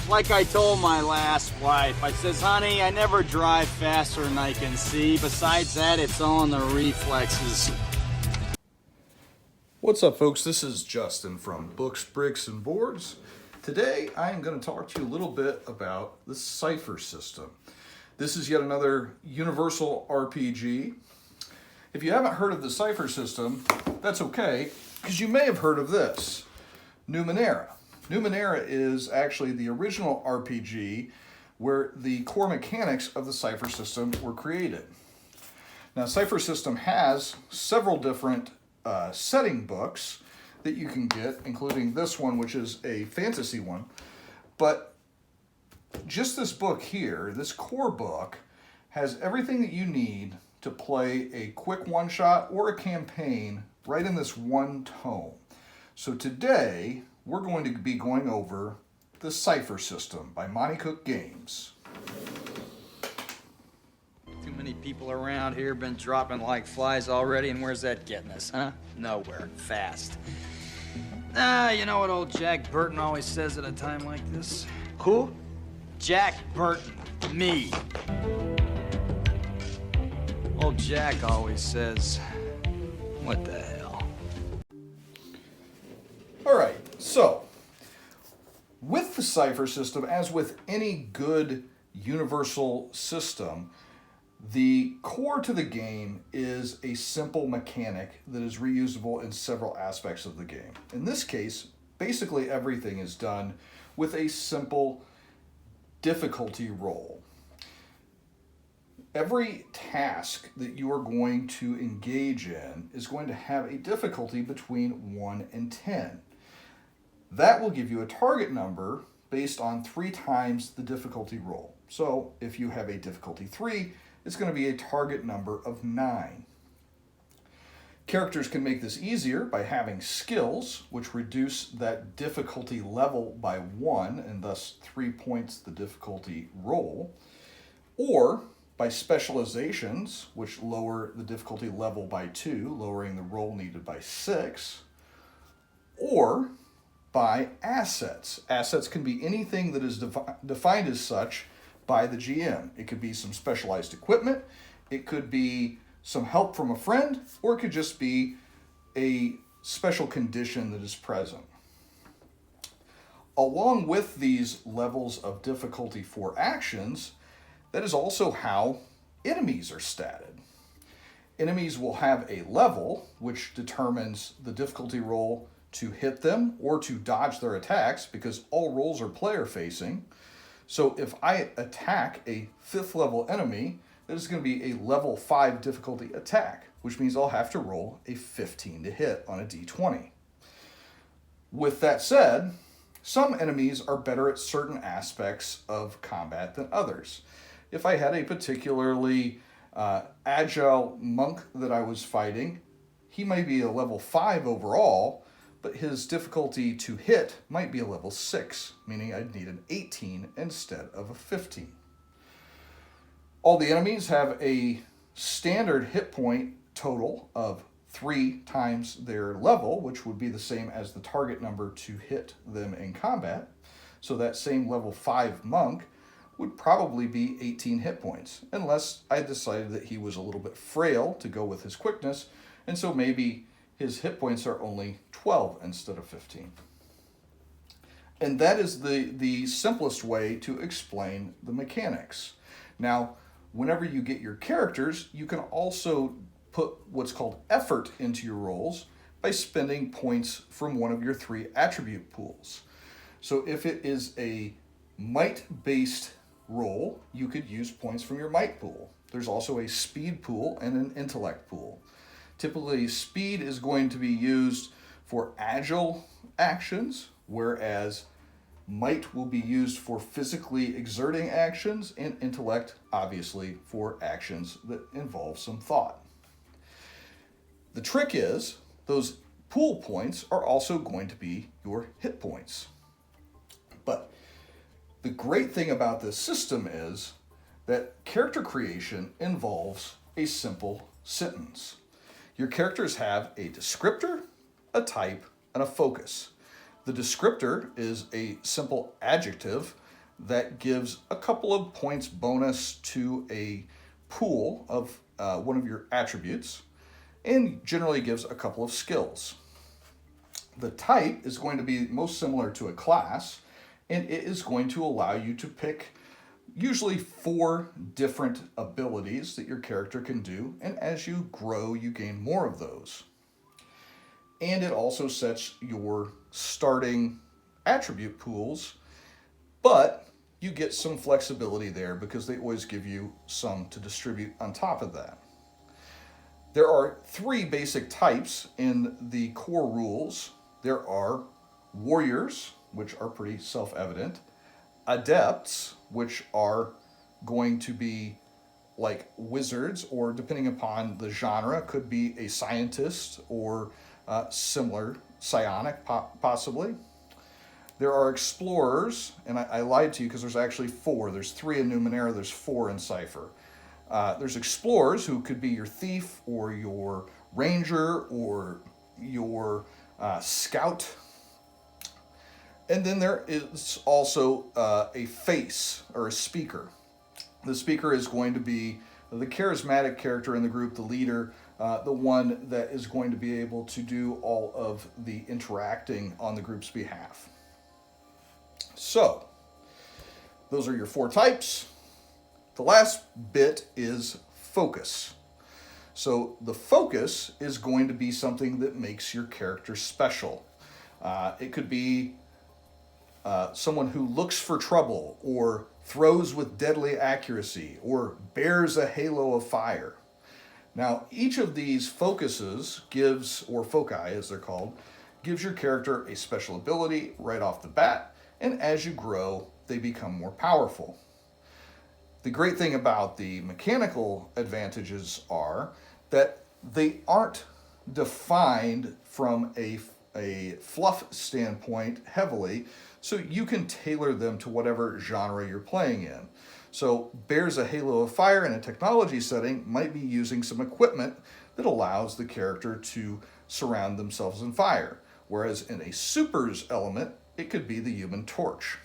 Like I told my last wife, I says, honey, I never drive faster than I can see. Besides that, it's all in the reflexes. What's up, folks? This is Justin from Books, Bricks, and Boards. Today, I am going to talk to you a little bit about the Cypher system. This is yet another universal RPG. If you haven't heard of the Cypher system, that's okay, because you may have heard of this, Numenera. Numenera is actually the original RPG where the core mechanics of the Cypher system were created. Now, Cypher system has several different setting books that you can get, including this one, which is a fantasy one. But just this book here, this core book, has everything that you need to play a quick one-shot or a campaign right in this one tome. So today, we're going to be going over the Cypher system by Monte Cook Games. Too many people around here been dropping like flies already, and where's that getting us, huh? Nowhere. Fast. You know what old Jack Burton always says at a time like this? Who? Jack Burton. Me. Old Jack always says, what the hell? All right, so with the Cypher system, as with any good universal system, the core to the game is a simple mechanic that is reusable in several aspects of the game. In this case, basically everything is done with a simple difficulty roll. Every task that you are going to engage in is going to have a difficulty between 1 and 10. That will give you a target number based on 3 times the difficulty roll. So if you have a difficulty 3, it's going to be a target number of 9. Characters can make this easier by having skills, which reduce that difficulty level by 1, and thus 3 points the difficulty roll, or by specializations, which lower the difficulty level by 2, lowering the roll needed by 6, or by assets. Assets can be anything that is defined as such by the GM. It could be some specialized equipment, it could be some help from a friend, or it could just be a special condition that is present. Along with these levels of difficulty for actions, that is also how enemies are statted. Enemies will have a level which determines the difficulty roll to hit them or to dodge their attacks, because all rolls are player facing. So if I attack a 5th level enemy, that is going to be a level 5 difficulty attack, which means I'll have to roll a 15 to hit on a d20. With that said, some enemies are better at certain aspects of combat than others. If I had a particularly agile monk that I was fighting, he might be a level 5 overall, but his difficulty to hit might be a level 6, meaning I'd need an 18 instead of a 15. All the enemies have a standard hit point total of 3 times their level, which would be the same as the target number to hit them in combat. So that same level 5 monk would probably be 18 hit points, unless I decided that he was a little bit frail to go with his quickness, and so maybe his hit points are only 12 instead of 15. And that is the simplest way to explain the mechanics. Now, whenever you get your characters, you can also put what's called effort into your rolls by spending points from one of your 3 attribute pools. So if it is a might-based roll, you could use points from your might pool. There's also a speed pool and an intellect pool. Typically, speed is going to be used for agile actions, whereas might will be used for physically exerting actions, and intellect, obviously, for actions that involve some thought. The trick is, those pool points are also going to be your hit points. But the great thing about this system is that character creation involves a simple sentence. Your characters have a descriptor, a type, and a focus. The descriptor is a simple adjective that gives a couple of points bonus to a pool of one of your attributes, and generally gives a couple of skills. The type is going to be most similar to a class, and it is going to allow you to pick usually 4 different abilities that your character can do, and as you grow, you gain more of those. And it also sets your starting attribute pools, but you get some flexibility there because they always give you some to distribute on top of that. There are 3 basic types in the core rules. There are warriors, which are pretty self-evident, adepts, which are going to be like wizards, or depending upon the genre, could be a scientist or similar, psionic possibly. There are explorers, and I lied to you because there's actually 4. There's 3 in Numenera, there's 4 in Cypher. There's explorers, who could be your thief or your ranger or your scout. And then there is also a face, or a speaker. The speaker is going to be the charismatic character in the group, the leader, the one that is going to be able to do all of the interacting on the group's behalf. So, those are your 4 types. The last bit is focus. So the focus is going to be something that makes your character special. It could be someone who looks for trouble, or throws with deadly accuracy, or bears a halo of fire. Now, each of these focuses gives, or foci as they're called, gives your character a special ability right off the bat, and as you grow, they become more powerful. The great thing about the mechanical advantages are that they aren't defined from a fluff standpoint heavily, so you can tailor them to whatever genre you're playing in. So bears a halo of fire in a technology setting might be using some equipment that allows the character to surround themselves in fire, whereas in a supers element, it could be the Human Torch.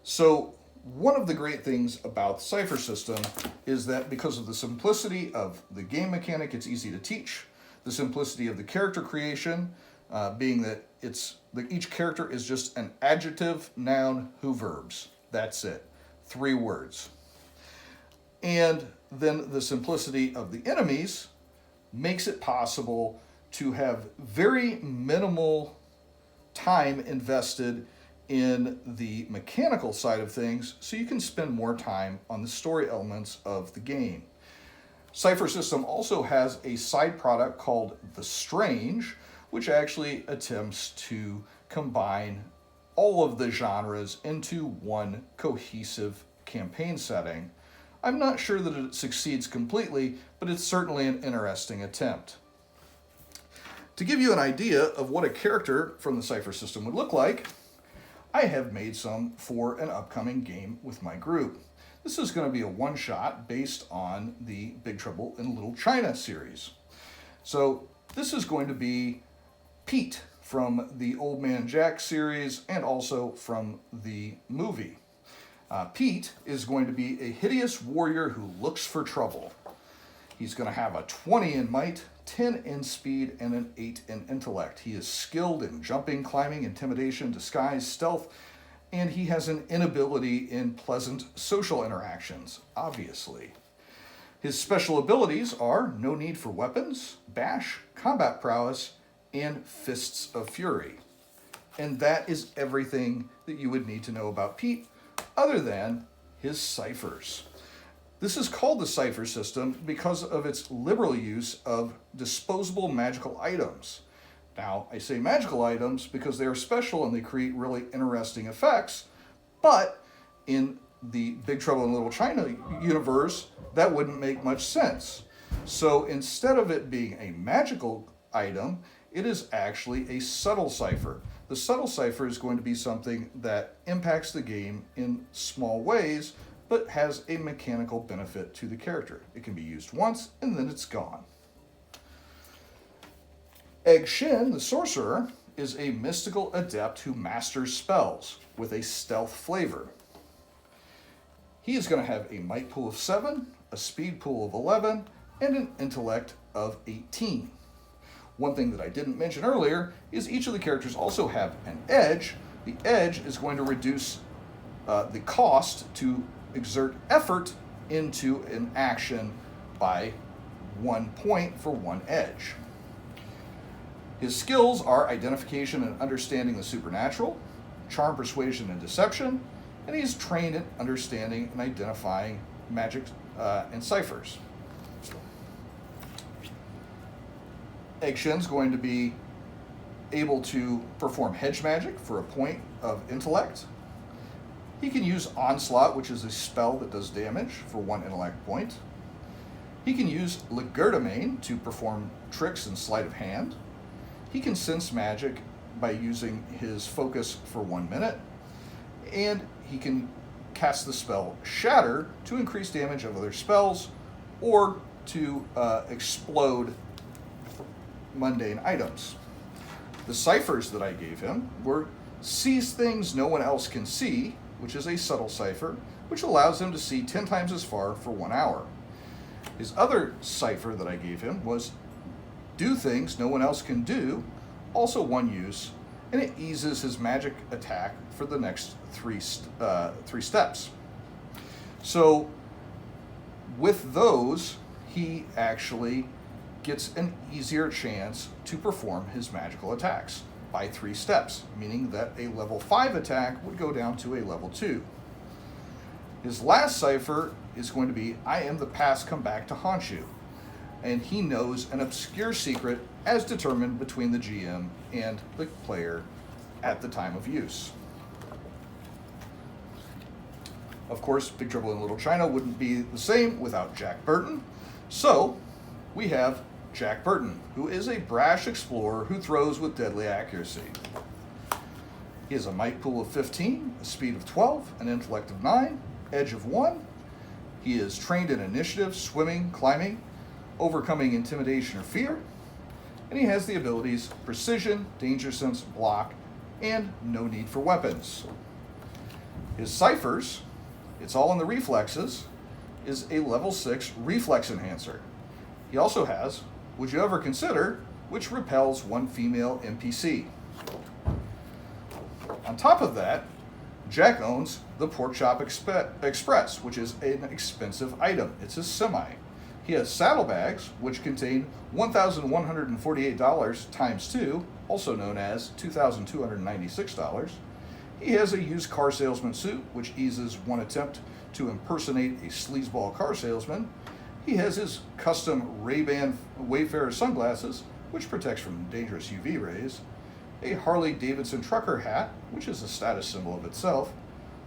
So one of the great things about the Cypher system is that because of the simplicity of the game mechanic, it's easy to teach. The simplicity of the character creation, being that each character is just an adjective, noun, who, verbs. That's it. 3 words. And then the simplicity of the enemies makes it possible to have very minimal time invested in the mechanical side of things, so you can spend more time on the story elements of the game. Cypher System also has a side product called The Strange, which actually attempts to combine all of the genres into one cohesive campaign setting. I'm not sure that it succeeds completely, but it's certainly an interesting attempt. To give you an idea of what a character from the Cypher System would look like, I have made some for an upcoming game with my group. This is going to be a one-shot based on the Big Trouble in Little China series. So this is going to be Pete from the Old Man Jack series and also from the movie. Pete is going to be a hideous warrior who looks for trouble. He's going to have a 20 in might, 10 in speed, and an 8 in intellect. He is skilled in jumping, climbing, intimidation, disguise, stealth, and he has an inability in pleasant social interactions, obviously. His special abilities are no need for weapons, bash, combat prowess, and fists of fury. And that is everything that you would need to know about Pete, other than his ciphers. This is called the Cypher System because of its liberal use of disposable magical items. Now, I say magical items because they are special and they create really interesting effects, but in the Big Trouble in Little China universe, that wouldn't make much sense. So instead of it being a magical item, it is actually a subtle cipher. The subtle cipher is going to be something that impacts the game in small ways, but has a mechanical benefit to the character. It can be used once, and then it's gone. Egg Shin, the sorcerer, is a mystical adept who masters spells with a stealth flavor. He is going to have a might pool of 7, a speed pool of 11, and an intellect of 18. One thing that I didn't mention earlier is each of the characters also have an edge. The edge is going to reduce the cost to exert effort into an action by 1 point for 1 edge. His skills are identification and understanding the supernatural, charm, persuasion, and deception, and he's trained in understanding and identifying magic and ciphers. Eggshen's going to be able to perform hedge magic for a point of intellect. He can use Onslaught, which is a spell that does damage for 1 intellect point. He can use Legerdemain to perform tricks and sleight of hand. He can sense magic by using his focus for 1 minute. And he can cast the spell Shatter to increase damage of other spells or to explode mundane items. The ciphers that I gave him were Sees Things No One Else Can See, which is a subtle cipher, which allows him to see 10 times as far for 1 hour. His other cipher that I gave him was Do Things No One Else Can Do, also 1 use, and it eases his magic attack for the next 3 steps. So with those, he actually gets an easier chance to perform his magical attacks by 3 steps, meaning that a level 5 attack would go down to a level 2. His last cipher is going to be I Am the Past Come Back to Haunt You, and he knows an obscure secret as determined between the GM and the player at the time of use. Of course, Big Trouble in Little China wouldn't be the same without Jack Burton, so we have Jack Burton, who is a brash explorer who throws with deadly accuracy. He has a might pool of 15, a speed of 12, an intellect of 9, edge of 1. He is trained in initiative, swimming, climbing, overcoming intimidation or fear, and he has the abilities Precision, Danger Sense, Block, and no need for weapons. His ciphers, it's all in the reflexes, is a level 6 reflex enhancer. He also has Would You Ever Consider, which repels 1 female NPC. On top of that, Jack owns the Pork Chop Express, which is an expensive item. It's a semi. He has saddlebags, which contain $1,148 times 2, also known as $2,296. He has a used car salesman suit, which eases 1 attempt to impersonate a sleazeball car salesman. He has his custom Ray-Ban Wayfarer sunglasses, which protects from dangerous UV rays, a Harley-Davidson trucker hat, which is a status symbol of itself,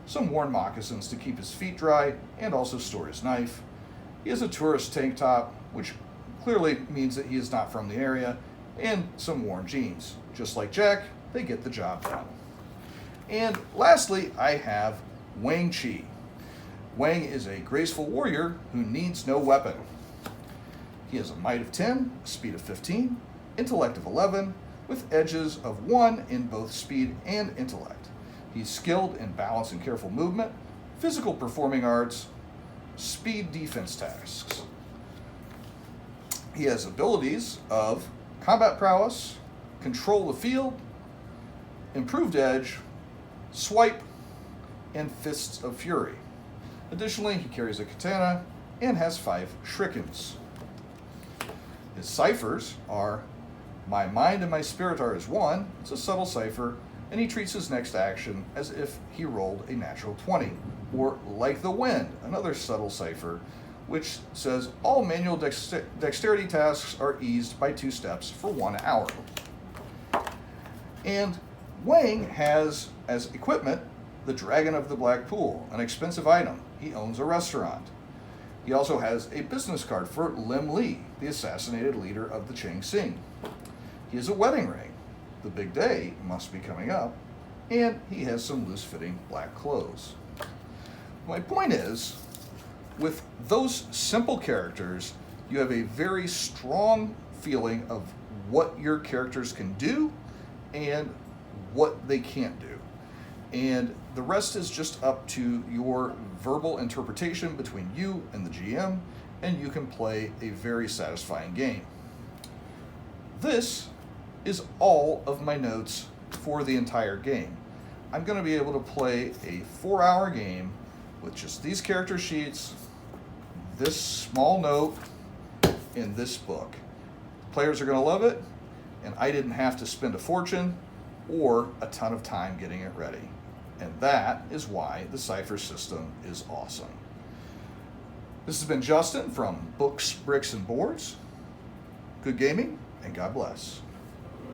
some worn moccasins to keep his feet dry and also store his knife. He has a tourist tank top, which clearly means that he is not from the area, and some worn jeans. Just like Jack, they get the job done. And lastly, I have Wang Chi. Wang is a graceful warrior who needs no weapon. He has a might of 10, a speed of 15, intellect of 11, with edges of 1 in both speed and intellect. He's skilled in balance and careful movement, physical performing arts, speed defense tasks. He has abilities of combat prowess, control the field, improved edge, swipe, and fists of fury. Additionally, he carries a katana and has 5 shurikens. His ciphers are My Mind and My Spirit Are as One. It's a subtle cipher, and he treats his next action as if he rolled a natural 20. Or Like the Wind, another subtle cipher, which says all manual dexterity tasks are eased by 2 steps for 1 hour. And Wang has as equipment the Dragon of the Black Pool, an expensive item. He owns a restaurant. He also has a business card for Lim Li, the assassinated leader of the Chang Sing. He has a wedding ring. The big day must be coming up. And he has some loose-fitting black clothes. My point is, with those simple characters, you have a very strong feeling of what your characters can do and what they can't do. And the rest is just up to your verbal interpretation between you and the GM, and you can play a very satisfying game. This is all of my notes for the entire game. I'm going to be able to play a 4-hour game with just these character sheets, this small note, and this book. Players are going to love it, and I didn't have to spend a fortune or a ton of time getting it ready. And that is why the Cypher system is awesome. This has been Justin from Books, Bricks, and Boards. Good gaming, and God bless.